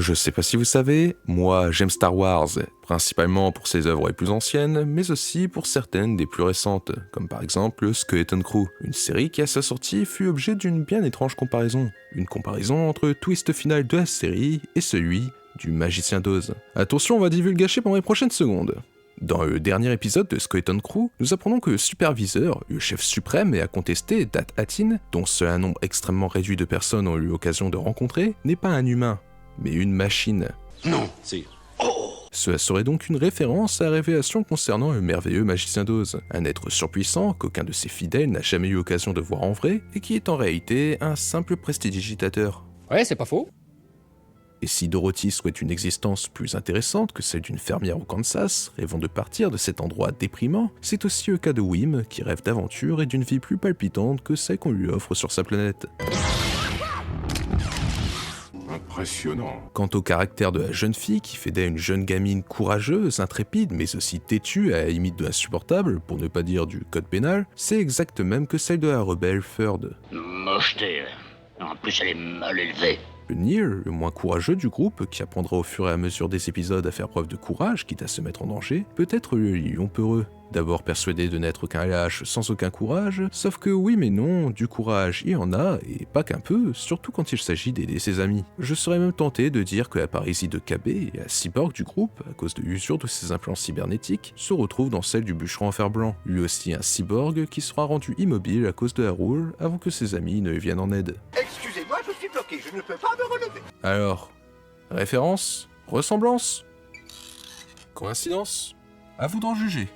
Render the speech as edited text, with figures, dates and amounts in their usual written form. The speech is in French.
Je sais pas si vous savez, moi j'aime Star Wars, principalement pour ses œuvres les plus anciennes, mais aussi pour certaines des plus récentes, comme par exemple Skeleton Crew, une série qui à sa sortie fut objet d'une bien étrange comparaison. Une comparaison entre le twist final de la série et celui du Magicien d'Oz. Attention, on va divulgacher pendant les prochaines secondes. Dans le dernier épisode de Skeleton Crew, nous apprenons que le superviseur, le chef suprême et à contester, Dat Hatin, dont seul un nombre extrêmement réduit de personnes ont eu l'occasion de rencontrer, n'est pas un humain, mais une machine. Non, si. Cela serait donc une référence à la révélation concernant le merveilleux Magicien d'Oz, un être surpuissant qu'aucun de ses fidèles n'a jamais eu l'occasion de voir en vrai, et qui est en réalité un simple prestidigitateur. Ouais, c'est pas faux. Et si Dorothy souhaite une existence plus intéressante que celle d'une fermière au Kansas, rêvant de partir de cet endroit déprimant, c'est aussi le cas de Wim, qui rêve d'aventure et d'une vie plus palpitante que celle qu'on lui offre sur sa planète. Impressionnant. Quant au caractère de la jeune fille qui fait d'elle une jeune gamine courageuse, intrépide, mais aussi têtue à la limite de l'insupportable, pour ne pas dire du code pénal, c'est exact même que celle de la rebelle Ferd. Mocheté. En plus, elle est mal élevée. Neil, le moins courageux du groupe, qui apprendra au fur et à mesure des épisodes à faire preuve de courage, quitte à se mettre en danger, peut être le lion peureux. D'abord persuadé de n'être qu'un lâche sans aucun courage, sauf que oui mais non, du courage il y en a, et pas qu'un peu, surtout quand il s'agit d'aider ses amis. Je serais même tenté de dire que la parisie de KB, la cyborg du groupe, à cause de l'usure de ses implants cybernétiques, se retrouve dans celle du bûcheron en fer blanc, lui aussi un cyborg qui sera rendu immobile à cause de la roule avant que ses amis ne lui viennent en aide. Excusez-moi, je suis bloqué, je ne peux pas me relever. Alors, référence? Ressemblance? Coïncidence? À vous d'en juger.